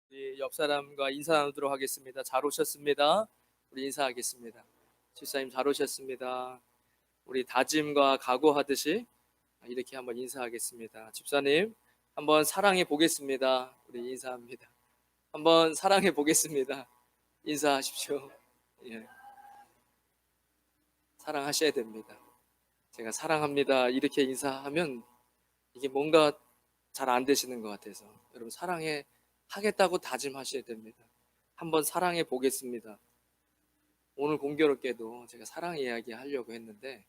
우리 옆 사람과 인사 나누도록 하겠습니다. 잘 오셨습니다. 우리 인사하겠습니다. 집사님 잘 오셨습니다. 우리 다짐과 각오하듯이 이렇게 한번 인사하겠습니다. 집사님 한번 사랑해 보겠습니다. 우리 인사합니다. 한번 사랑해 보겠습니다. 인사하십시오. 예, 사랑하셔야 됩니다. 제가 사랑합니다. 이렇게 인사하면 이게 뭔가 잘 안 되시는 것 같아서 여러분 사랑해 하겠다고 다짐하셔야 됩니다. 한번 사랑해 보겠습니다. 오늘 공교롭게도 제가 사랑 이야기 하려고 했는데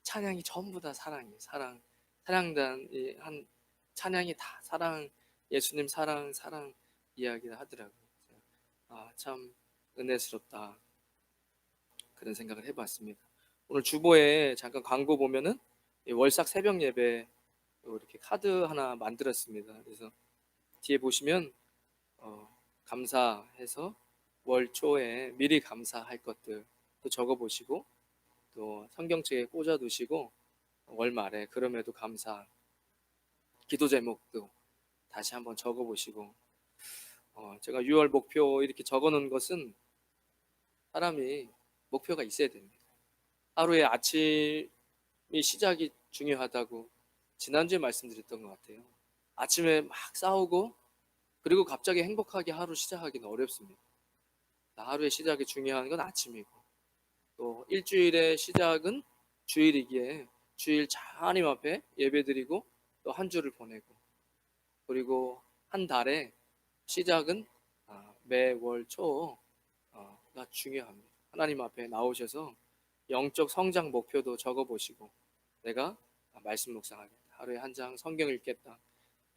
찬양이 전부 다 사랑이에요. 사랑. 찬양단이 한 찬양이 다 사랑, 예수님 사랑, 사랑 이야기를 하더라고요. 참 은혜스럽다. 그런 생각을 해봤습니다. 오늘 주보에 잠깐 광고 보면은 월삭 새벽 예배 이렇게 카드 하나 만들었습니다. 그래서 뒤에 보시면 감사해서 월 초에 미리 감사할 것들 또 적어 보시고 또 성경책에 꽂아 두시고 월 말에 그럼에도 감사 기도 제목도 다시 한번 적어 보시고 제가 6월 목표 이렇게 적어 놓은 것은 사람이 목표가 있어야 됩니다. 하루의 아침이 시작이 중요하다고 지난주에 말씀드렸던 것 같아요. 아침에 막 싸우고 그리고 갑자기 행복하게 하루 시작하기는 어렵습니다. 하루의 시작이 중요한 건 아침이고 또 일주일의 시작은 주일이기에 주일 하나님 앞에 예배드리고 또 한 주를 보내고 그리고 한 달의 시작은 매월 초가 중요합니다. 하나님 앞에 나오셔서 영적 성장 목표도 적어보시고 내가 말씀 묵상하겠다. 하루에 한 장 성경 읽겠다.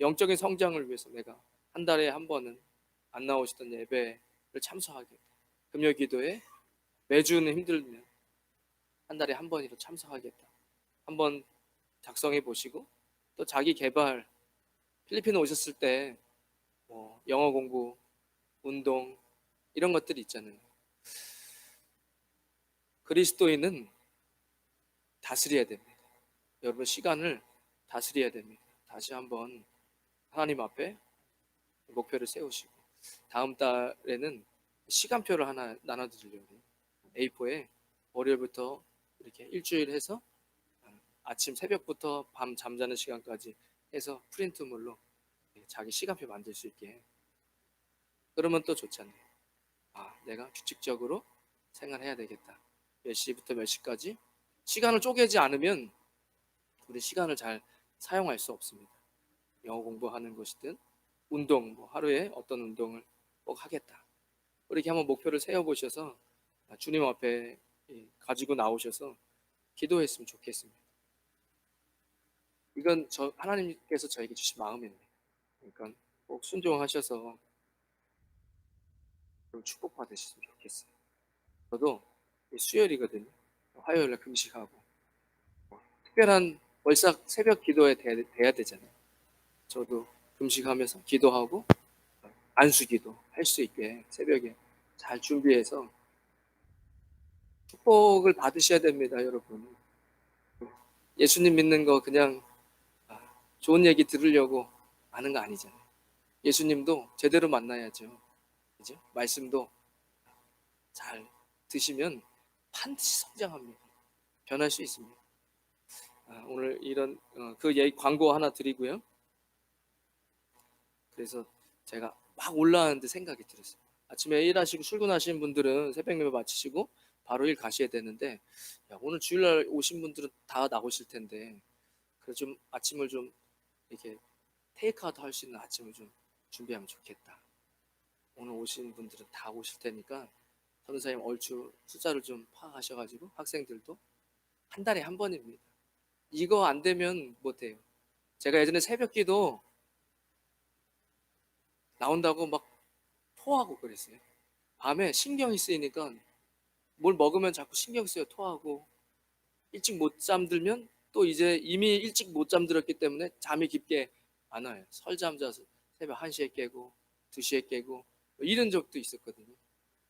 영적인 성장을 위해서 내가 한 달에 한 번은 안 나오시던 예배를 참석하겠다. 금요 기도에 매주는 힘들면 한 달에 한 번이라도 참석하겠다. 한번 작성해 보시고 또 자기 개발 필리핀에 오셨을 때 영어 공부, 운동 이런 것들이 있잖아요. 그리스도인은 다스려야 됩니다. 여러분 시간을 다스려야 됩니다. 다시 한번 하나님 앞에 목표를 세우시고 다음 달에는 시간표를 하나 나눠드리려고 해요. A4에 월요일부터 이렇게 일주일 해서 아침 새벽부터 밤 잠자는 시간까지 해서 프린트물로 자기 시간표 만들 수 있게 그러면 또 좋잖아요. 내가 규칙적으로 생활해야 되겠다. 몇 시부터 몇 시까지 시간을 쪼개지 않으면 우리 시간을 잘 사용할 수 없습니다. 영어 공부하는 것이든 운동, 하루에 어떤 운동을 꼭 하겠다. 이렇게 한번 목표를 세워보셔서 주님 앞에 가지고 나오셔서 기도했으면 좋겠습니다. 이건 하나님께서 저에게 주신 마음입니다. 그러니까 꼭 순종하셔서 축복받으시면 좋겠어요. 저도 수요일이거든요. 화요일날 금식하고 특별한 월삭 새벽 기도에 돼야 되잖아요. 저도 금식하면서 기도하고 안수기도 할 수 있게 새벽에 잘 준비해서 축복을 받으셔야 됩니다, 여러분. 예수님 믿는 거 그냥 좋은 얘기 들으려고 아는 거 아니잖아요. 예수님도 제대로 만나야죠. 그죠? 말씀도 잘 드시면 반드시 성장합니다. 변할 수 있습니다. 오늘 이런 그 얘기 광고 하나 드리고요. 그래서 제가 막 올라왔는데 생각이 들었어요. 아침에 일하시고 출근하시는 분들은 새벽 예배 마치시고 바로 일 가셔야 되는데 오늘 주일날 오신 분들은 다 나오실 텐데 그래서 좀 아침을 좀 이렇게 테이크아웃 할 수 있는 아침을 좀 준비하면 좋겠다. 오늘 오신 분들은 다 오실 테니까 선생님 얼추 숫자를 좀 파악하셔가지고 학생들도 한 달에 한 번입니다. 이거 안 되면 못해요. 제가 예전에 새벽기도 나온다고 막 토하고 그랬어요. 밤에 신경이 쓰이니까 뭘 먹으면 자꾸 신경 쓰여 토하고 일찍 못 잠들면 또 이제 이미 일찍 못 잠들었기 때문에 잠이 깊게 안 와요. 설잠 자서 새벽 1시에 깨고 2시에 깨고 이런 적도 있었거든요.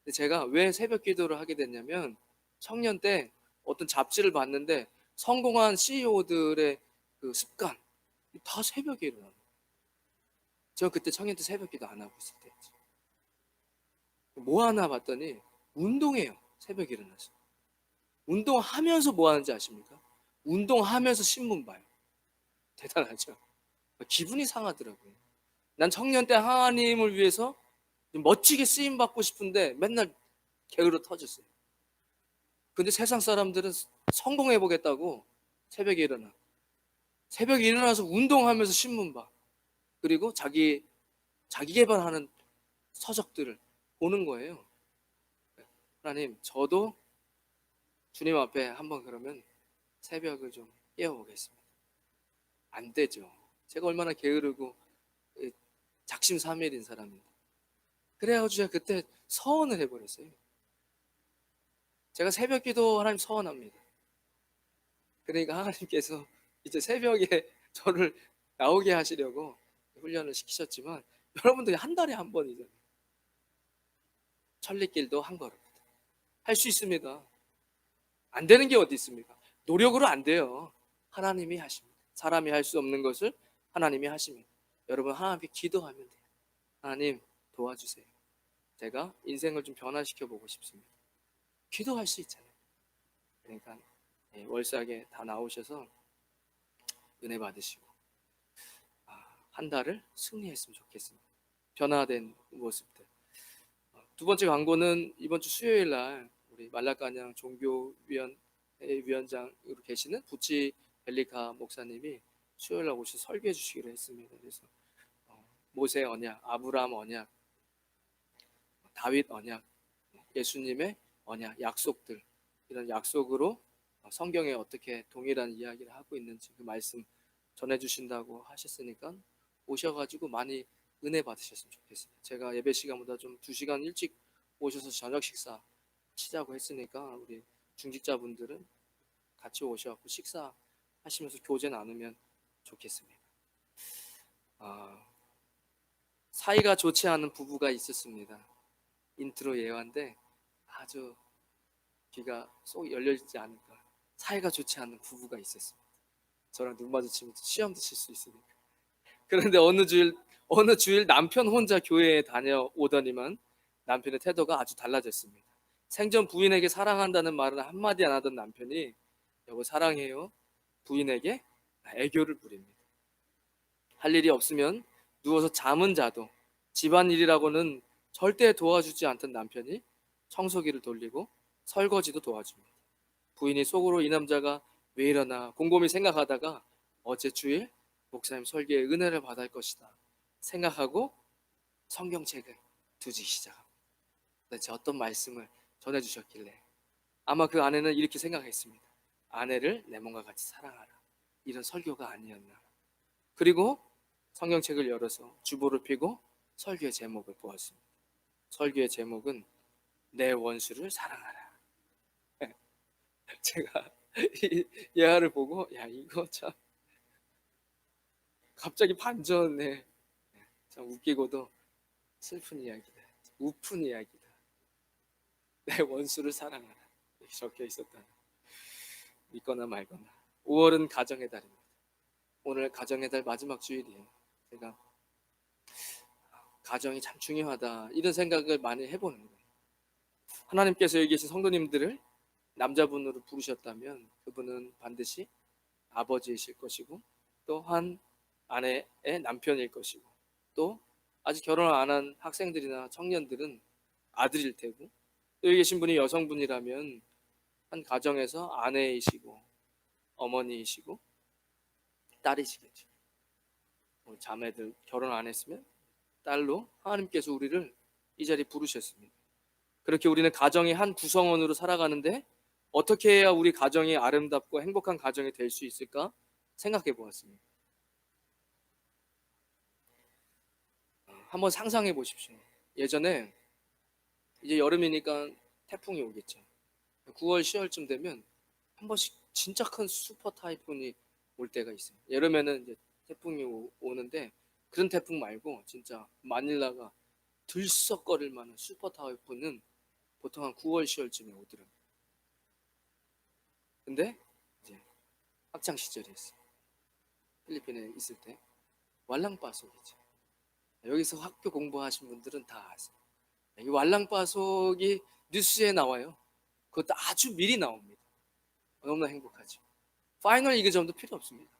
근데 제가 왜 새벽 기도를 하게 됐냐면 청년 때 어떤 잡지를 봤는데 성공한 CEO들의 그 습관 다 새벽에 일어나요. 저 그때 청년 때 새벽기도 안 하고 있을 때였죠. 뭐 하나 봤더니 운동해요. 새벽에 일어나서. 운동하면서 뭐 하는지 아십니까? 운동하면서 신문 봐요. 대단하죠. 기분이 상하더라고요. 난 청년 때 하나님을 위해서 멋지게 쓰임 받고 싶은데 맨날 게으르 터졌어요. 근데 세상 사람들은 성공해 보겠다고 새벽에 일어나. 새벽에 일어나서 운동하면서 신문 봐. 그리고 자기 개발하는 서적들을 보는 거예요. 하나님, 저도 주님 앞에 한번 그러면 새벽을 좀 깨워보겠습니다. 안 되죠. 제가 얼마나 게으르고 작심삼일인 사람인데. 그래가지고 제가 그때 서원을 해버렸어요. 제가 새벽 기도 하나님 서원합니다. 그러니까 하나님께서 이제 새벽에 저를 나오게 하시려고 훈련을 시키셨지만 여러분들이 한 달에 한 번이잖아요. 천리길도 한 걸음. 할 수 있습니다. 안 되는 게 어디 있습니까? 노력으로 안 돼요. 하나님이 하십니다. 사람이 할 수 없는 것을 하나님이 하십니다. 여러분 하나님께 기도하면 돼요. 하나님 도와주세요. 제가 인생을 좀 변화시켜 보고 싶습니다. 기도할 수 있잖아요. 그러니까 월삭에 다 나오셔서 은혜 받으시고 한 달을 승리했으면 좋겠습니다. 변화된 모습들. 두 번째 광고는 이번 주 수요일 날 우리 말라카냥 종교위원 위원장으로 계시는 부치 벨리카 목사님이 수요일 날 오셔서 설교해 주시기로 했습니다. 그래서 모세 언약, 아브라함 언약, 다윗 언약, 예수님의 언약, 약속들, 이런 약속으로 성경에 어떻게 동일한 이야기를 하고 있는지 그 말씀 전해주신다고 하셨으니까 오셔가지고 많이 은혜 받으셨으면 좋겠습니다. 제가 예배 시간보다 좀 2시간 일찍 오셔서 저녁 식사 치자고 했으니까 우리 중직자분들은 같이 오셔서 식사하시면서 교제 나누면 좋겠습니다. 사이가 좋지 않은 부부가 있었습니다. 인트로 예화인데 아주 귀가 쏙 열려있지 않을까. 사이가 좋지 않은 부부가 있었습니다. 저랑 눈 마주치면 시험도 칠 수 있으니까. 그런데 어느 주일 남편 혼자 교회에 다녀오더니만 남편의 태도가 아주 달라졌습니다. 생전 부인에게 사랑한다는 말은 한마디 안 하던 남편이 여보 사랑해요 부인에게 애교를 부립니다. 할 일이 없으면 누워서 잠은 자도 집안일이라고는 절대 도와주지 않던 남편이 청소기를 돌리고 설거지도 도와줍니다. 부인이 속으로 이 남자가 왜 이러나 곰곰이 생각하다가 어제 주일 목사님 설교에 은혜를 받을 것이다 생각하고 성경책을 두기 시작합니다. 도대체 어떤 말씀을 전해주셨길래 아마 그 아내는 이렇게 생각했습니다. 아내를 내 몸과 같이 사랑하라. 이런 설교가 아니었나. 그리고 성경책을 열어서 주보를 펴고 설교의 제목을 보았습니다. 설교의 제목은 내 원수를 사랑하라. 제가 이 예화를 보고 야 이거 참 갑자기 반전에 참 웃기고도 슬픈 이야기다. 우픈 이야기다. 내 원수를 사랑하라. 이렇게 적혀 있었다. 믿거나 말거나. 5월은 가정의 달입니다. 오늘 가정의 달 마지막 주일이에요. 제가 가정이 참 중요하다 이런 생각을 많이 해보는 거예요. 하나님께서 여기 계신 성도님들을 남자분으로 부르셨다면 그분은 반드시 아버지이실 것이고 또 한 아내의 남편일 것이고 또 아직 결혼 안 한 학생들이나 청년들은 아들일 테고 또 여기 계신 분이 여성분이라면 한 가정에서 아내이시고 어머니이시고 딸이시겠죠. 자매들 결혼 안 했으면 딸로 하나님께서 우리를 이 자리에 부르셨습니다. 그렇게 우리는 가정의 한 구성원으로 살아가는데 어떻게 해야 우리 가정이 아름답고 행복한 가정이 될 수 있을까 생각해 보았습니다. 한번 상상해 보십시오. 예전에 이제 여름이니까 태풍이 오겠죠. 9월, 10월쯤 되면 한 번씩 진짜 큰 슈퍼 타이푼이 올 때가 있어요. 여름에는 이제 태풍이 오는데 그런 태풍 말고 진짜 마닐라가 들썩거릴 만한 슈퍼 타이푼은 보통 한 9월, 10월쯤에 오더라고요. 근데 이제 학창 시절이었어요. 필리핀에 있을 때 왈랑바속이죠. 여기서 학교 공부하신 분들은 다 아세요. 이 왈랑바속이 뉴스에 나와요. 그것도 아주 미리 나옵니다. 너무나 행복하죠. 파이널 이그점도 필요 없습니다.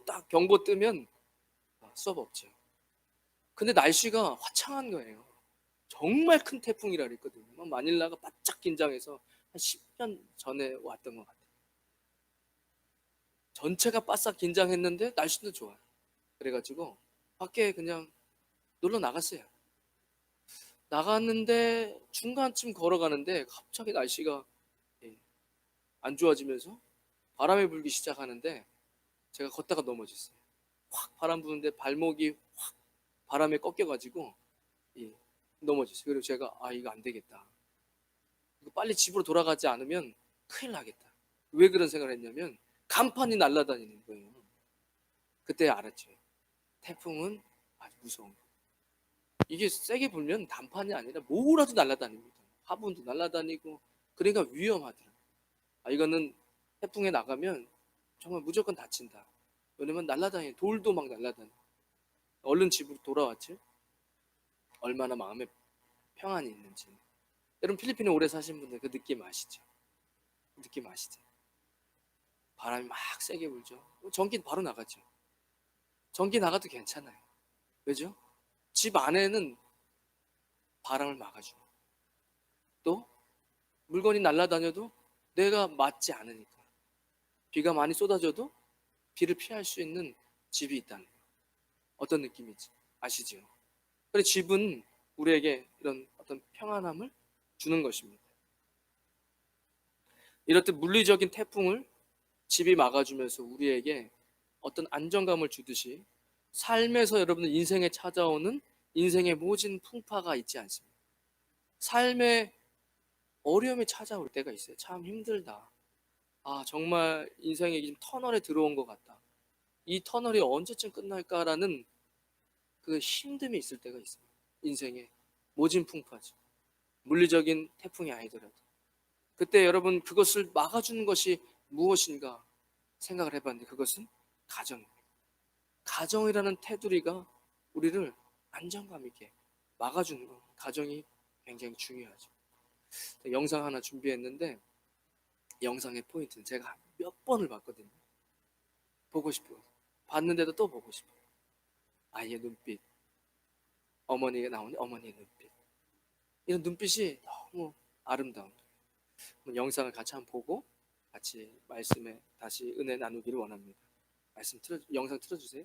딱 경보 뜨면 수업 없죠. 근데 날씨가 화창한 거예요. 정말 큰 태풍이라 그랬거든요. 마닐라가 바짝 긴장해서 한 10년 전에 왔던 것 같아요. 전체가 바싹 긴장했는데 날씨도 좋아요. 그래가지고 밖에 그냥 놀러 나갔어요. 나갔는데 중간쯤 걸어가는데 갑자기 날씨가 안 좋아지면서 바람이 불기 시작하는데 제가 걷다가 넘어졌어요. 확 바람 부는데 발목이 확 바람에 꺾여가지고 넘어졌어요. 그리고 제가 이거 안 되겠다. 이거 빨리 집으로 돌아가지 않으면 큰일 나겠다. 왜 그런 생각을 했냐면 간판이 날아다니는 거예요. 그때 알았죠. 태풍은 아주 무서운 거예요. 이게 세게 불면 단판이 아니라 뭐라도 날아다닙니다. 화분도 날아다니고 그러니까 위험하더라고요. 이거는 태풍에 나가면 정말 무조건 다친다. 왜냐면 날아다니는 돌도 막 날아다니고. 얼른 집으로 돌아왔죠. 얼마나 마음에 평안이 있는지. 여러분 필리핀에 오래 사신 분들 그 느낌 아시죠? 느낌 아시죠? 바람이 막 세게 불죠. 전기 바로 나가죠. 전기 나가도 괜찮아요. 왜죠? 집 안에는 바람을 막아주고 또 물건이 날아다녀도 내가 맞지 않으니까 비가 많이 쏟아져도 비를 피할 수 있는 집이 있다는 거예요. 어떤 느낌인지 아시죠? 그래서 집은 우리에게 이런 어떤 평안함을 주는 것입니다. 이렇듯 물리적인 태풍을 집이 막아주면서 우리에게 어떤 안정감을 주듯이 삶에서 여러분들 인생에 찾아오는 인생의 모진 풍파가 있지 않습니까? 삶에 어려움이 찾아올 때가 있어요. 참 힘들다. 정말 인생이 지금 터널에 들어온 것 같다. 이 터널이 언제쯤 끝날까라는 그 힘듦이 있을 때가 있어요. 인생의 모진 풍파죠. 물리적인 태풍이 아니더라도. 그때 여러분 그것을 막아주는 것이 무엇인가 생각을 해봤는데 그것은 가정입니다. 가정이라는 테두리가 우리를 안정감 있게 막아주는 거. 가정이 굉장히 중요하죠. 영상 하나 준비했는데 영상의 포인트는 제가 몇 번을 봤거든요. 보고 싶어요. 봤는데도 또 보고 싶어요. 아이의 눈빛, 어머니가 나오는 어머니의 눈빛. 이런 눈빛이 너무 아름다운 거예요. 영상을 같이 한번 보고 같이 말씀에 다시 은혜 나누기를 원합니다. 영상 틀어주세요.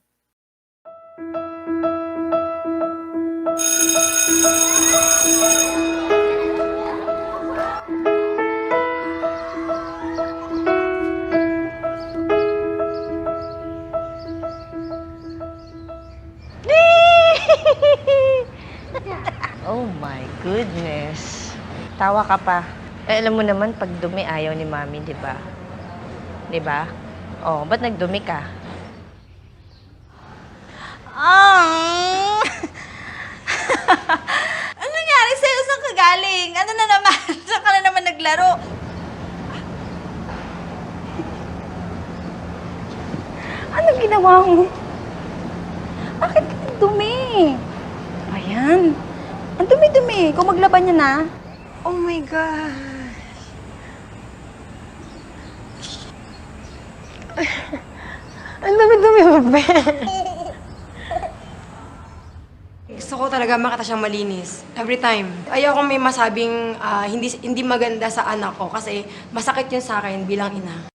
Oh my goodness. Tawa ka pa. Alam mo naman, pag dumi, ayaw ni Mami, di ba? Di ba? Oh, ba't nagdumi ka? Ano nangyari sa'yo? Saan ka galing? Ano na naman? Saan ka na naman naglaro? Anong ginawa mo? Bakit ka nagdumi? Ayan. Ang dumi-dumi. Kung maglaban yan, ha? Oh my God. Ang dumi-dumi, bebe. Gusto ko talaga makita siyang malinis. Every time. Ayaw kong may masabing hindi maganda sa anak ko kasi masakit yun sa akin bilang ina.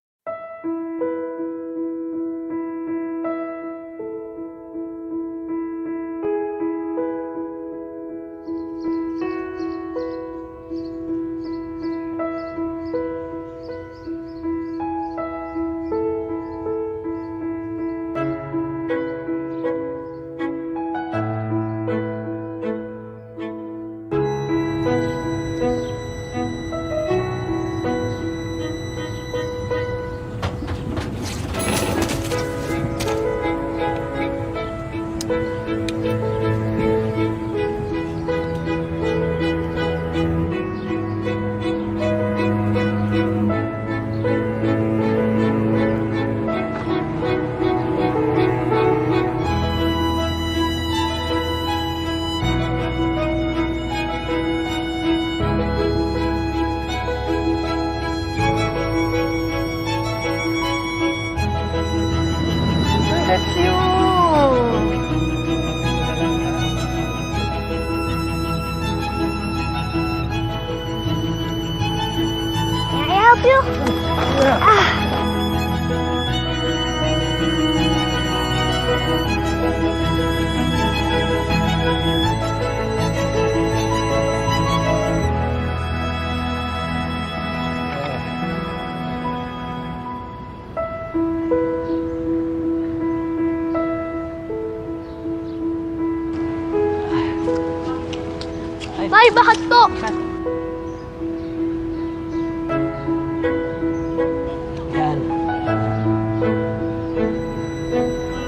Tay, bakit po? Yan.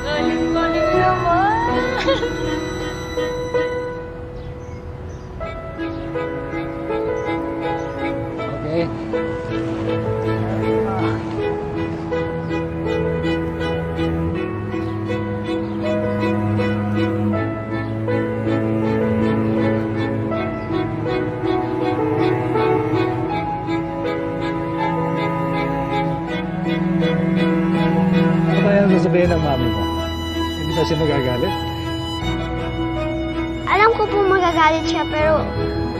Galing-galing naman. Okay. Ano ba yung sasabihin ng mami mo? Hindi ba siya magagalit? Alam ko po magagalit siya, pero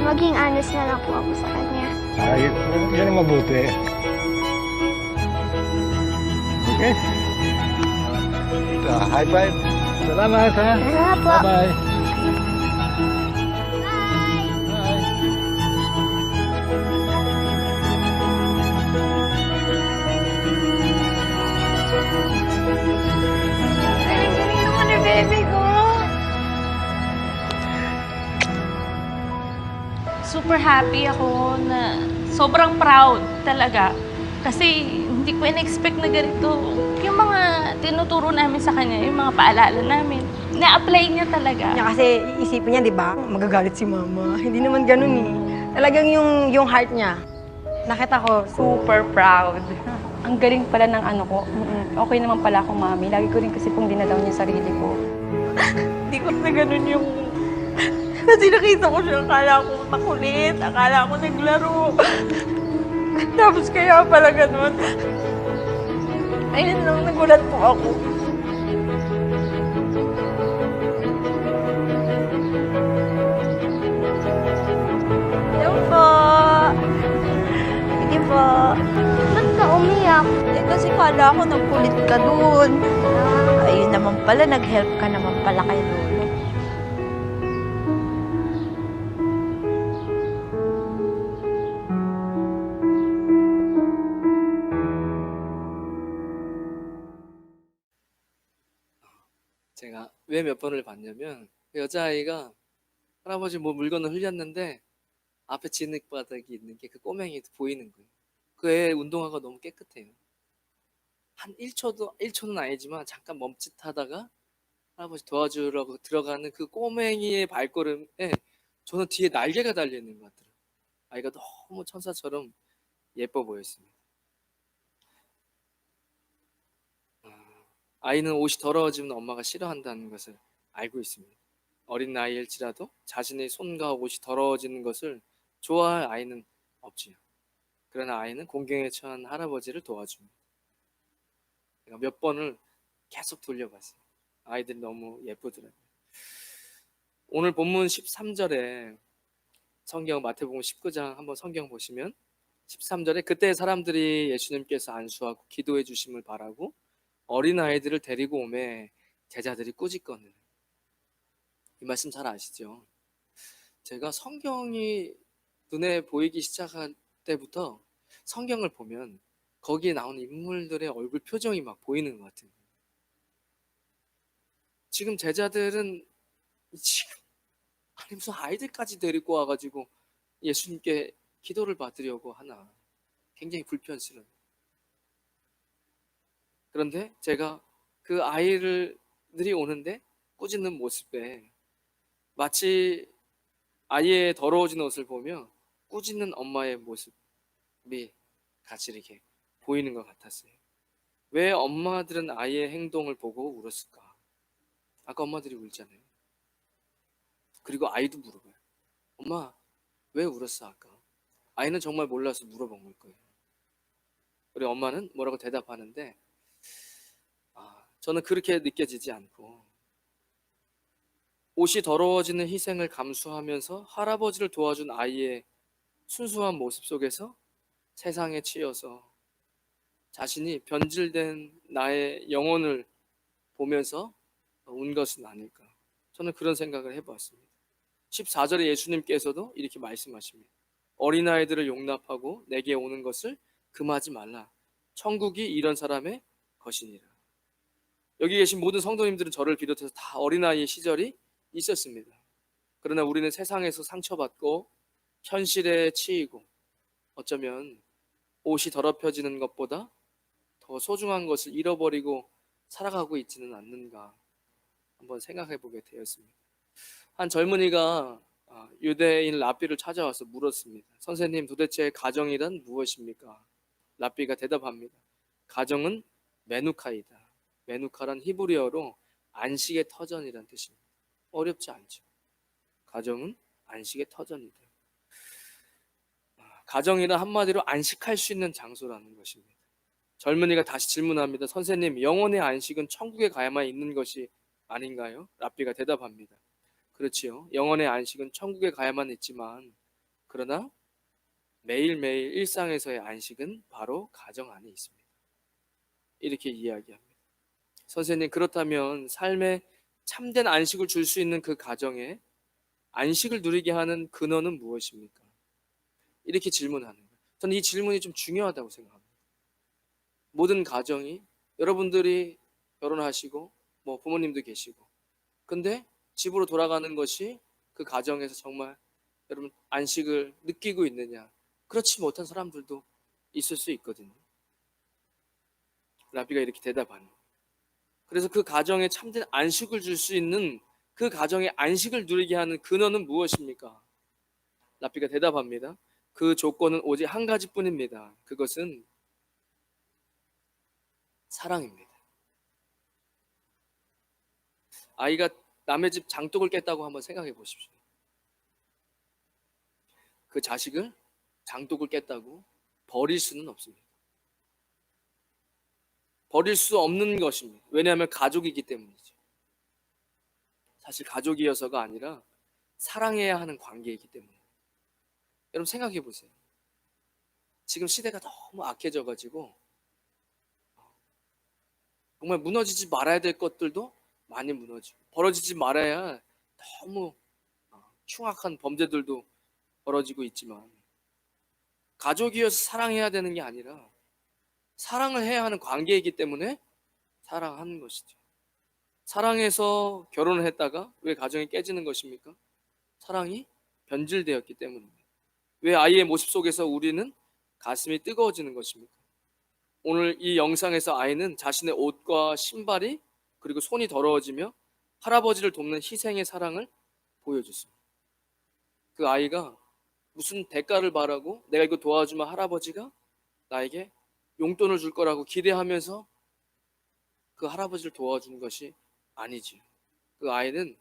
maging honest na lang po ako sa kanya. Ay, yan ang mabuti. Okay? High five. Salamat, ha? Salamat po. Bye-bye. Bye! Bye. Galing-galing naman ni baby ko. Super happy ako na sobrang proud talaga. Kasi hindi ko in-expect na ganito. Yung mga tinuturo namin sa kanya, yung mga paalala namin, na-apply niya talaga. Niya kasi iisipin niya, di ba? Magagalit si mama. Hindi naman ganun eh. Talagang yung heart niya. Nakita ko, Super proud. Ang galing pala ng ano ko. Okay naman pala akong mami. Lagi ko rin kasi pong dinadaw niya sarili ko. Hindi ko na ganun yung... Kasi nakita ko siya, akala ko makulit, akala ko naglaro. Tapos kaya pala ganun. Ayun lang, nagulat po ako. Hello po. Sige po. Ba't ka umiyak? Eh, kasi kala ko nagkulit ka dun. Ayun naman pala, nag-help ka naman pala kay Lolo. 제가 왜 몇 번을 봤냐면 그 여자아이가 할아버지 뭐 물건을 흘렸는데 앞에 진흙바닥이 있는 게 그 꼬맹이 보이는 거예요. 그 애 운동화가 너무 깨끗해요. 한 1초는 아니지만 잠깐 멈칫하다가 할아버지 도와주려고 들어가는 그 꼬맹이의 발걸음에 저는 뒤에 날개가 달려있는 것 같더라고요. 아이가 너무 천사처럼 예뻐 보였습니다. 아이는 옷이 더러워지면 엄마가 싫어한다는 것을 알고 있습니다. 어린 나이일지라도 자신의 손과 옷이 더러워지는 것을 좋아할 아이는 없지요. 그러나 아이는 공경에 처한 할아버지를 도와줍니다. 제가 몇 번을 계속 돌려봤어요. 아이들이 너무 예쁘더라고요. 오늘 본문 13절에 성경 마태복음 19장 한번 성경 보시면 13절에 그때 사람들이 예수님께서 안수하고 기도해 주심을 바라고 어린아이들을 데리고 오매 제자들이 꾸짖거늘. 이 말씀 잘 아시죠? 제가 성경이 눈에 보이기 시작할 때부터 성경을 보면 거기에 나오는 인물들의 얼굴 표정이 막 보이는 것 같아요. 지금 제자들은 지금 아니 무슨 아이들까지 데리고 와가지고 예수님께 기도를 받으려고 하나 굉장히 불편스러워요. 그런데 제가 그 아이들이 오는데 꾸짖는 모습에 마치 아이의 더러워진 옷을 보며 꾸짖는 엄마의 모습이 같이 이렇게 보이는 것 같았어요. 왜 엄마들은 아이의 행동을 보고 울었을까? 아까 엄마들이 울잖아요. 그리고 아이도 물어봐요. 엄마, 왜 울었어 아까? 아이는 정말 몰라서 물어본 걸 거예요. 우리 엄마는 뭐라고 대답하는데 저는 그렇게 느껴지지 않고 옷이 더러워지는 희생을 감수하면서 할아버지를 도와준 아이의 순수한 모습 속에서 세상에 치여서 자신이 변질된 나의 영혼을 보면서 운 것은 아닐까. 저는 그런 생각을 해보았습니다. 14절에 예수님께서도 이렇게 말씀하십니다. 어린아이들을 용납하고 내게 오는 것을 금하지 말라. 천국이 이런 사람의 것이니라. 여기 계신 모든 성도님들은 저를 비롯해서 다 어린아이의 시절이 있었습니다. 그러나 우리는 세상에서 상처받고 현실에 치이고 어쩌면 옷이 더럽혀지는 것보다 더 소중한 것을 잃어버리고 살아가고 있지는 않는가 한번 생각해 보게 되었습니다. 한 젊은이가 유대인 랍비를 찾아와서 물었습니다. 선생님, 도대체 가정이란 무엇입니까? 랍비가 대답합니다. 가정은 메누카이다. 메누카란 히브리어로 안식의 터전이란 뜻입니다. 어렵지 않죠. 가정은 안식의 터전이다. 가정이란 한마디로 안식할 수 있는 장소라는 것입니다. 젊은이가 다시 질문합니다. 선생님, 영혼의 안식은 천국에 가야만 있는 것이 아닌가요? 랍비가 대답합니다. 그렇지요. 영혼의 안식은 천국에 가야만 있지만 그러나 매일매일 일상에서의 안식은 바로 가정 안에 있습니다. 이렇게 이야기합니다. 선생님, 그렇다면 삶에 참된 안식을 줄 수 있는 그 가정에 안식을 누리게 하는 근원은 무엇입니까? 이렇게 질문하는 거예요. 저는 이 질문이 좀 중요하다고 생각합니다. 모든 가정이 여러분들이 결혼하시고 뭐 부모님도 계시고 근데 집으로 돌아가는 것이 그 가정에서 정말 여러분 안식을 느끼고 있느냐? 그렇지 못한 사람들도 있을 수 있거든요. 랍비가 이렇게 대답하는 거예요. 그래서 그 가정에 참된 안식을 줄 수 있는 그 가정의 안식을 누리게 하는 근원은 무엇입니까? 랍비가 대답합니다. 그 조건은 오직 한 가지뿐입니다. 그것은 사랑입니다. 아이가 남의 집 장독을 깼다고 한번 생각해 보십시오. 그 자식을 장독을 깼다고 버릴 수는 없습니다. 버릴 수 없는 것입니다. 왜냐하면 가족이기 때문이죠. 사실 가족이어서가 아니라 사랑해야 하는 관계이기 때문에. 여러분 생각해 보세요. 지금 시대가 너무 악해져 가지고 정말 무너지지 말아야 될 것들도 많이 무너지고 벌어지지 말아야 너무 흉악한 범죄들도 벌어지고 있지만 가족이어서 사랑해야 되는 게 아니라 사랑을 해야 하는 관계이기 때문에 사랑하는 것이죠. 사랑해서 결혼을 했다가 왜 가정이 깨지는 것입니까? 사랑이 변질되었기 때문입니다. 왜 아이의 모습 속에서 우리는 가슴이 뜨거워지는 것입니까? 오늘 이 영상에서 아이는 자신의 옷과 신발이 그리고 손이 더러워지며 할아버지를 돕는 희생의 사랑을 보여줬습니다. 그 아이가 무슨 대가를 바라고 내가 이거 도와주면 할아버지가 나에게 용돈을 줄 거라고 기대하면서 그 할아버지를 도와준 것이 아니지요. 그 아이는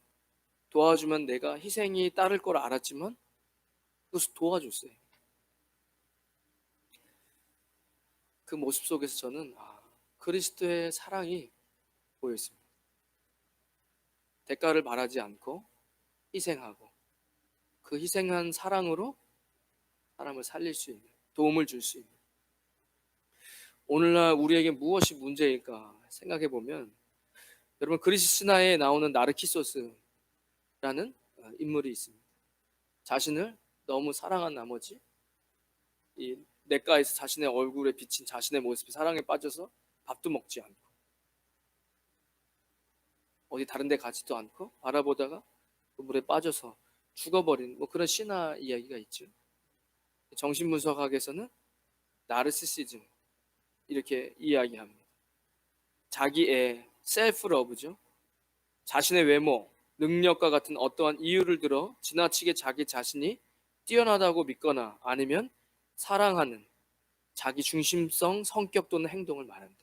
도와주면 내가 희생이 따를 걸 알았지만 그것을 도와줬어요. 그 모습 속에서 저는 그리스도의 사랑이 보였습니다. 대가를 바라지 않고 희생하고 그 희생한 사랑으로 사람을 살릴 수 있는, 도움을 줄 수 있는. 오늘날 우리에게 무엇이 문제일까 생각해 보면 여러분 그리스 신화에 나오는 나르키소스라는 인물이 있습니다. 자신을 너무 사랑한 나머지 이 냇가에서 자신의 얼굴에 비친 자신의 모습이 사랑에 빠져서 밥도 먹지 않고 어디 다른 데 가지도 않고 바라보다가 그 물에 빠져서 죽어버린 뭐 그런 신화 이야기가 있죠. 정신분석학에서는 나르시시즘 이렇게 이야기합니다. 자기의 셀프 러브죠. 자신의 외모, 능력과 같은 어떠한 이유를 들어 지나치게 자기 자신이 뛰어나다고 믿거나 아니면 사랑하는 자기 중심성 성격 또는 행동을 말한다.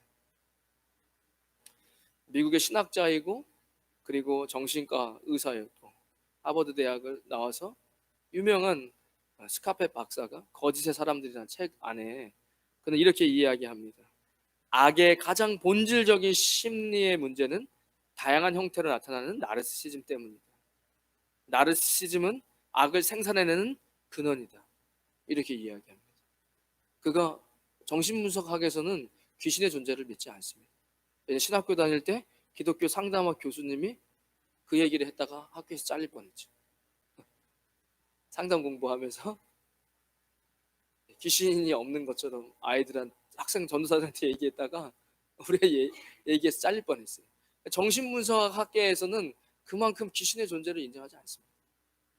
미국의 신학자이고 그리고 정신과 의사였고 하버드 대학을 나와서 유명한 스카펫 박사가 거짓의 사람들이라는 책 안에 그는 이렇게 이야기합니다. 악의 가장 본질적인 심리의 문제는 다양한 형태로 나타나는 나르시시즘 때문이다. 나르시시즘은 악을 생산해내는 근원이다. 이렇게 이야기합니다. 그가 정신분석학에서는 귀신의 존재를 믿지 않습니다. 신학교 다닐 때 기독교 상담학 교수님이 그 얘기를 했다가 학교에서 잘릴 뻔했죠. 상담 공부하면서 귀신이 없는 것처럼 학생 전도사들한테 얘기했다가 우리가 얘기해서 잘릴 뻔했어요. 정신분석 학계에서는 그만큼 귀신의 존재를 인정하지 않습니다.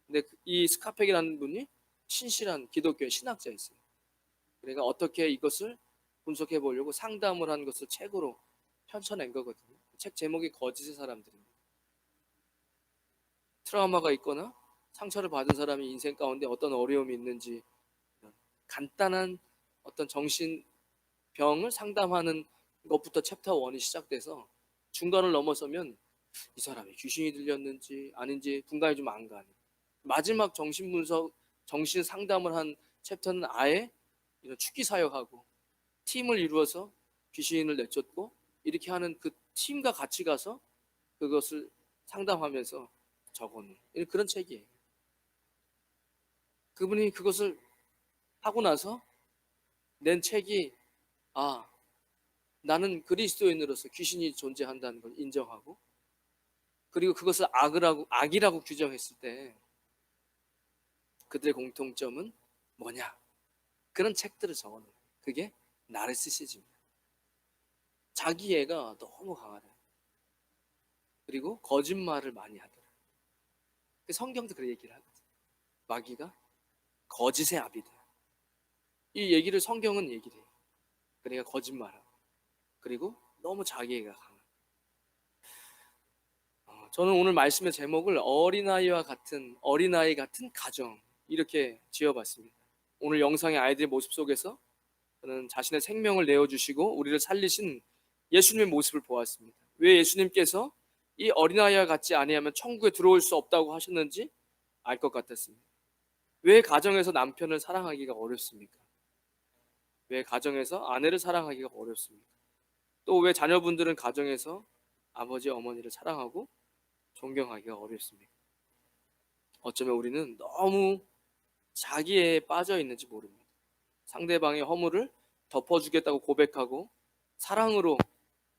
근데 이 스카펙이라는 분이 신실한 기독교의 신학자였어요. 그러니까 어떻게 이것을 분석해 보려고 상담을 한 것을 책으로 펼쳐낸 거거든요. 책 제목이 거짓의 사람들입니다. 트라우마가 있거나 상처를 받은 사람이 인생 가운데 어떤 어려움이 있는지 간단한 어떤 정신병을 상담하는 것부터 챕터 1이 시작돼서 중간을 넘어서면 이 사람이 귀신이 들렸는지 아닌지 분간이 좀 안 가는, 마지막 정신 상담을 한 챕터는 아예 이런 축기 사역하고 팀을 이루어서 귀신을 내쫓고 이렇게 하는 그 팀과 같이 가서 그것을 상담하면서 적어놓은 그런 책이에요. 그분이 그것을 하고 나서 낸 책이 나는 그리스도인으로서 귀신이 존재한다는 걸 인정하고, 그리고 그것을 악이라고 규정했을 때 그들의 공통점은 뭐냐, 그런 책들을 적어놓은, 그게 나르시시즘이에요. 자기애가 너무 강하다. 그리고 거짓말을 많이 하더라. 성경도 그런 얘기를 하거든. 마귀가 거짓의 아비다. 이 얘기를 성경은 얘기를 해요. 그러니까 거짓말하고, 그리고 너무 자기애가 강한. 저는 오늘 말씀의 제목을 어린아이 같은 가정, 이렇게 지어봤습니다. 오늘 영상의 아이들의 모습 속에서 저는 자신의 생명을 내어주시고 우리를 살리신 예수님의 모습을 보았습니다. 왜 예수님께서 이 어린아이와 같지 아니하면 천국에 들어올 수 없다고 하셨는지 알 것 같았습니다. 왜 가정에서 남편을 사랑하기가 어렵습니까? 왜 가정에서 아내를 사랑하기가 어렵습니까? 또 왜 자녀분들은 가정에서 아버지, 어머니를 사랑하고 존경하기가 어렵습니까? 어쩌면 우리는 너무 자기애에 빠져 있는지 모릅니다. 상대방의 허물을 덮어주겠다고 고백하고 사랑으로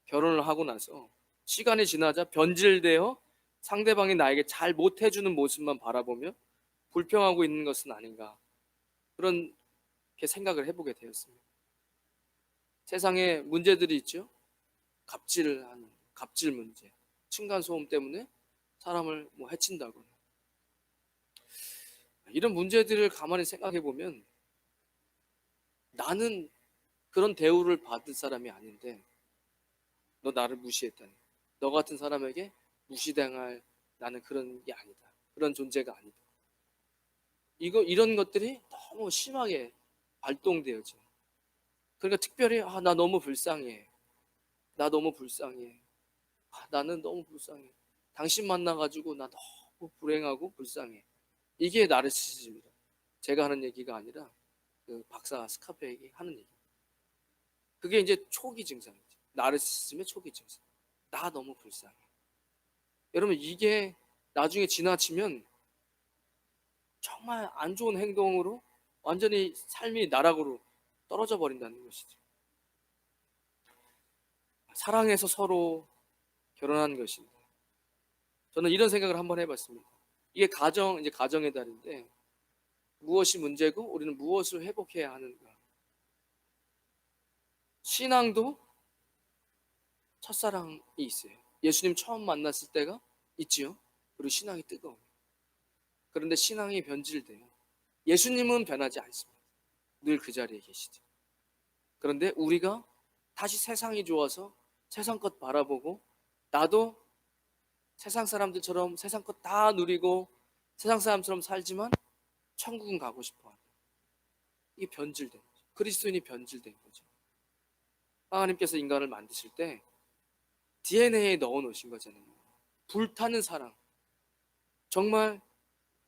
결혼을 하고 나서 시간이 지나자 변질되어 상대방이 나에게 잘 못해주는 모습만 바라보며 불평하고 있는 것은 아닌가, 그런 생각을 해보게 되었습니다. 세상에 문제들이 있죠. 갑질 문제, 층간소음 때문에 사람을 해친다거나, 이런 문제들을 가만히 생각해 보면 나는 그런 대우를 받을 사람이 아닌데 너 나를 무시했다니, 너 같은 사람에게 무시당할 나는 그런 게 아니다, 그런 존재가 아니다. 이런 것들이 너무 심하게 발동되어져. 그러니까 특별히 나 너무 불쌍해, 나 너무 불쌍해, 나는 너무 불쌍해, 당신 만나가지고 나 너무 불행하고 불쌍해. 이게 나르시시즘이다. 제가 하는 얘기가 아니라 그 박사 스카펙이 하는 얘기. 그게 이제 초기 증상이죠. 나르시시즘의 초기 증상. 나 너무 불쌍해. 여러분, 이게 나중에 지나치면 정말 안 좋은 행동으로 완전히 삶이 나락으로 떨어져 버린다는 것이죠. 사랑해서 서로 결혼한 것인데, 저는 이런 생각을 한번 해봤습니다. 이게 이제 가정의 달인데 무엇이 문제고 우리는 무엇을 회복해야 하는가. 신앙도 첫사랑이 있어요. 예수님 처음 만났을 때가 있지요. 그리고 신앙이 뜨거워요. 그런데 신앙이 변질돼요. 예수님은 변하지 않습니다. 늘 그 자리에 계시죠. 그런데 우리가 다시 세상이 좋아서 세상 것 바라보고, 나도 세상 사람들처럼 세상 것 다 누리고 세상 사람처럼 살지만 천국은 가고 싶어. 이게 변질된 거죠. 그리스도인이 변질된 거죠. 하나님께서 인간을 만드실 때 DNA에 넣어 놓으신 거잖아요. 불타는 사랑. 정말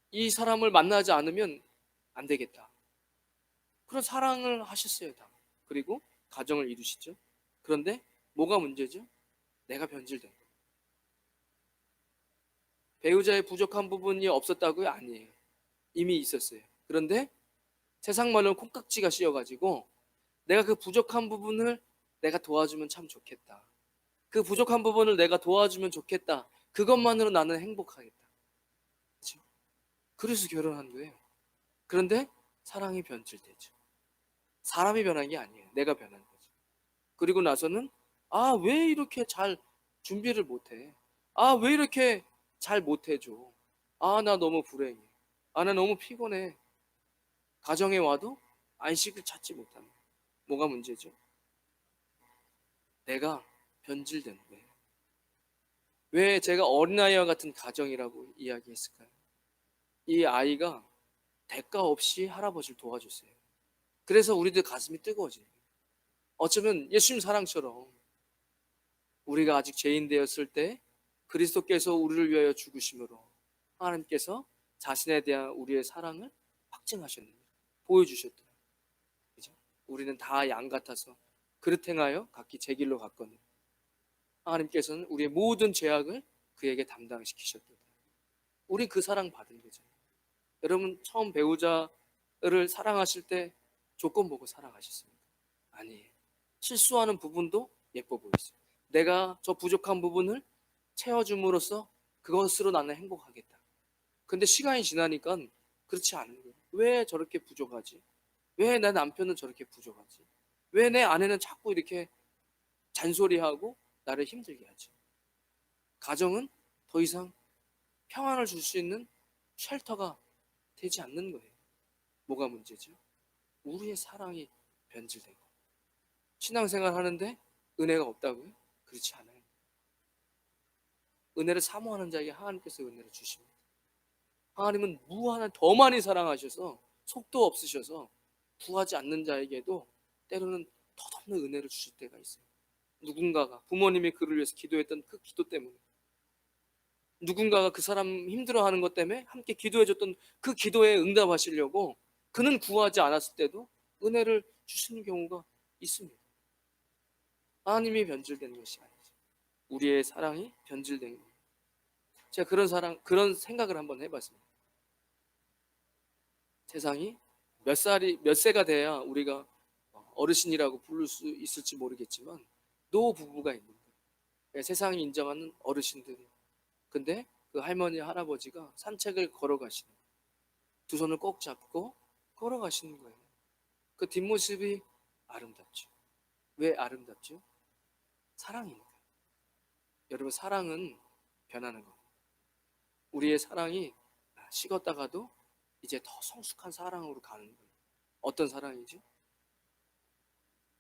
이 사람을 만나지 않으면 안 되겠다, 그런 사랑을 하셨어요. 다. 그리고 가정을 이루시죠. 그런데 뭐가 문제죠? 내가 변질된 거예요. 배우자의 부족한 부분이 없었다고요? 아니에요. 이미 있었어요. 그런데 세상 말로는 콩깍지가 씌어가지고 내가 그 부족한 부분을 내가 도와주면 참 좋겠다. 그 부족한 부분을 내가 도와주면 좋겠다. 그것만으로 나는 행복하겠다. 그렇죠? 그래서 결혼한 거예요. 그런데 사랑이 변질되죠. 사람이 변한 게 아니에요. 내가 변한 거죠. 그리고 나서는 아, 왜 이렇게 잘 준비를 못해? 아, 왜 이렇게 잘 못해줘? 아, 나 너무 불행해. 아, 나 너무 피곤해. 가정에 와도 안식을 찾지 못하는 거예요. 뭐가 문제죠? 내가 변질된 거예요. 왜 제가 어린아이와 같은 가정이라고 이야기했을까요? 이 아이가 대가 없이 할아버지를 도와줬어요. 그래서 우리들 가슴이 뜨거워져요. 어쩌면 예수님 사랑처럼 우리가 아직 죄인 되었을 때 그리스도께서 우리를 위하여 죽으심으로 하나님께서 자신에 대한 우리의 사랑을 확증하셨는데 보여주셨더라. 그죠? 우리는 다 양 같아서 그릇 행하여 각기 제 길로 갔거늘 하나님께서는 우리의 모든 죄악을 그에게 담당시키셨다. 우리 그 사랑 받은 거잖아요. 여러분 처음 배우자를 사랑하실 때 조건 보고 사랑하셨습니까? 아니에요. 실수하는 부분도 예뻐 보였어요. 내가 저 부족한 부분을 채워줌으로써 그것으로 나는 행복하겠다. 근데 시간이 지나니까 그렇지 않은 거예요. 왜 저렇게 부족하지? 왜 내 남편은 저렇게 부족하지? 왜 내 아내는 자꾸 이렇게 잔소리하고 나를 힘들게 하지? 가정은 더 이상 평안을 줄 수 있는 쉘터가 되지 않는 거예요. 뭐가 문제죠? 우리의 사랑이 변질된 거예요. 신앙생활 하는데 은혜가 없다고요? 그렇지 않아요. 은혜를 사모하는 자에게 하나님께서 은혜를 주십니다. 하나님은 무한한 더 많이 사랑하셔서 속도 없으셔서 구하지 않는 자에게도 때로는 덧없는 은혜를 주실 때가 있어요. 누군가가 부모님이 그를 위해서 기도했던 그 기도 때문에, 누군가가 그 사람 힘들어하는 것 때문에 함께 기도해줬던 그 기도에 응답하시려고 그는 구하지 않았을 때도 은혜를 주시는 경우가 있습니다. 하나님이 변질된 것이 아니죠. 우리의 사랑이 변질된 거예요. 제가 그런 생각을 한번 해봤습니다. 세상이 몇 세가 돼야 우리가 어르신이라고 부를 수 있을지 모르겠지만 노부부가 있는 거예요. 세상이 인정하는 어르신들이. 근데 그 할머니 할아버지가 산책을 걸어가시는 거예요. 두 손을 꼭 잡고 걸어가시는 거예요. 그 뒷모습이 아름답죠. 왜 아름답죠? 사랑이니까. 여러분 사랑은 변하는 겁니다. 우리의 사랑이 식었다가도 이제 더 성숙한 사랑으로 가는 거예요. 어떤 사랑이죠?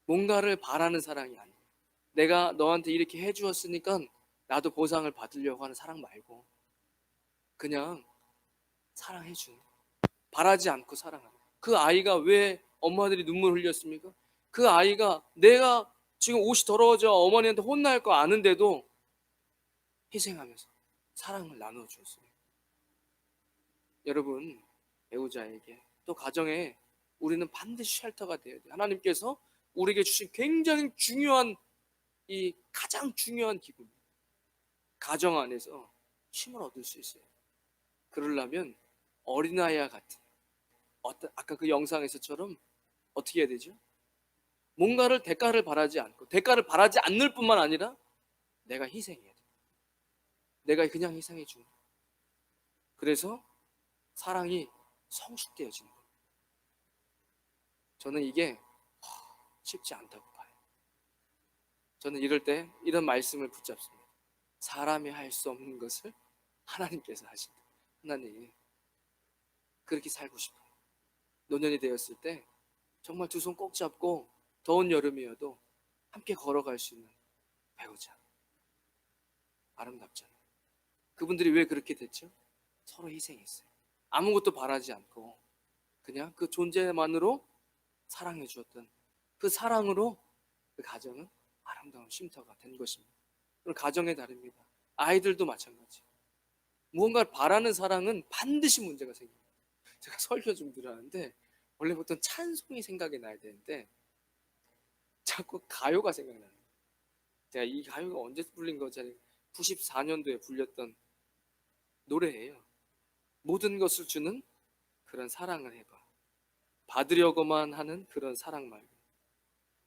뭔가를 바라는 사랑이 아니에요. 내가 너한테 이렇게 해주었으니까 나도 보상을 받으려고 하는 사랑 말고 그냥 사랑해주는 거예요. 바라지 않고 사랑하는 거예요. 그 아이가 왜 엄마들이 눈물 흘렸습니까? 그 아이가 내가 지금 옷이 더러워져 어머니한테 혼날 거 아는데도 희생하면서 사랑을 나눠주었어요. 여러분 배우자에게 또 가정에 우리는 반드시 쉘터가 되어야 돼요. 하나님께서 우리에게 주신 굉장히 중요한 이 가장 중요한 기구입니다. 가정 안에서 힘을 얻을 수 있어요. 그러려면 어린아이와 같은 아까 그 영상에서처럼 어떻게 해야 되죠? 뭔가를 대가를 바라지 않고 대가를 바라지 않을 뿐만 아니라 내가 희생해야 돼요. 내가 그냥 희생해 주는 거예요. 그래서 사랑이 성숙되어지는 거예요. 저는 이게 쉽지 않다고 봐요. 저는 이럴 때 이런 말씀을 붙잡습니다. 사람이 할 수 없는 것을 하나님께서 하신다. 하나님 그렇게 살고 싶어요. 노년이 되었을 때 정말 두 손 꼭 잡고 더운 여름이어도 함께 걸어갈 수 있는 배우자. 아름답잖아요. 그분들이 왜 그렇게 됐죠? 서로 희생했어요. 아무것도 바라지 않고 그냥 그 존재만으로 사랑해 주었던 그 사랑으로 그 가정은 아름다운 쉼터가 된 것입니다. 그리고 가정에 다릅니다. 아이들도 마찬가지. 무언가를 바라는 사랑은 반드시 문제가 생깁니다. 제가 설교 좀 들었는데 원래 보통 찬송이 생각이 나야 되는데 자꾸 가요가 생각나요. 제가 이 가요가 언제 불린 거지? 94년도에 불렸던 노래예요. 모든 것을 주는 그런 사랑을 해봐. 받으려고만 하는 그런 사랑 말고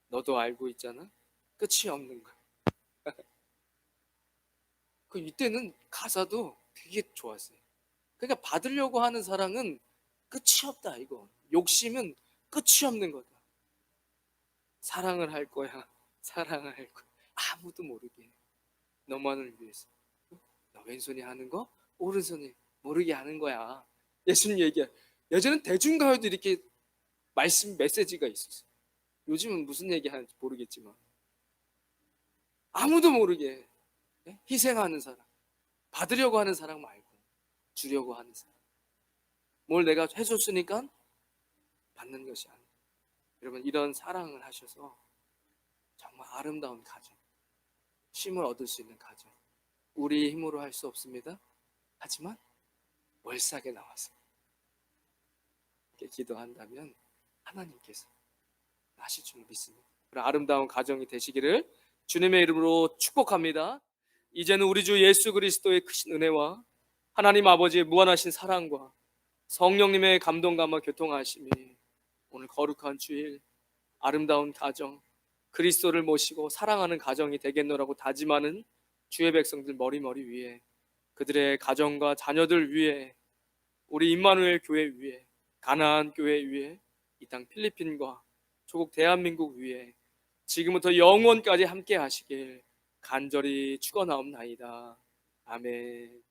너도 알고 있잖아. 끝이 없는 거야. 그 이때는 가사도 되게 좋았어요. 그러니까 받으려고 하는 사랑은 끝이 없다 이거. 욕심은 끝이 없는 거다. 사랑을 할 거야. 사랑을 할 거야. 아무도 모르게. 너만을 위해서. 너 왼손이 하는 거 오른손이 모르게 하는 거야. 예수님 얘기야. 예전엔 대중가요도 이렇게 말씀 메시지가 있었어요. 요즘은 무슨 얘기 하는지 모르겠지만 아무도 모르게 희생하는 사람, 받으려고 하는 사람 말고 주려고 하는 사람. 뭘 내가 해줬으니까 받는 것이 아니에요. 여러분 이런 사랑을 하셔서 정말 아름다운 가정, 쉼을 얻을 수 있는 가정. 우리 힘으로 할 수 없습니다. 하지만 월삭에 나와서 이렇게 기도한다면 하나님께서 하실 줄 믿습니다. 그런 아름다운 가정이 되시기를 주님의 이름으로 축복합니다. 이제는 우리 주 예수 그리스도의 크신 은혜와 하나님 아버지의 무한하신 사랑과 성령님의 감동감과 교통하심이 오늘 거룩한 주일 아름다운 가정, 그리스도를 모시고 사랑하는 가정이 되겠노라고 다짐하는 주의 백성들 머리머리 위에, 그들의 가정과 자녀들 위에, 우리 임마누엘 교회 위에, 가나안 교회 위에, 이 땅 필리핀과 조국 대한민국 위에 지금부터 영원까지 함께 하시길 간절히 축원하옵나이다. 아멘.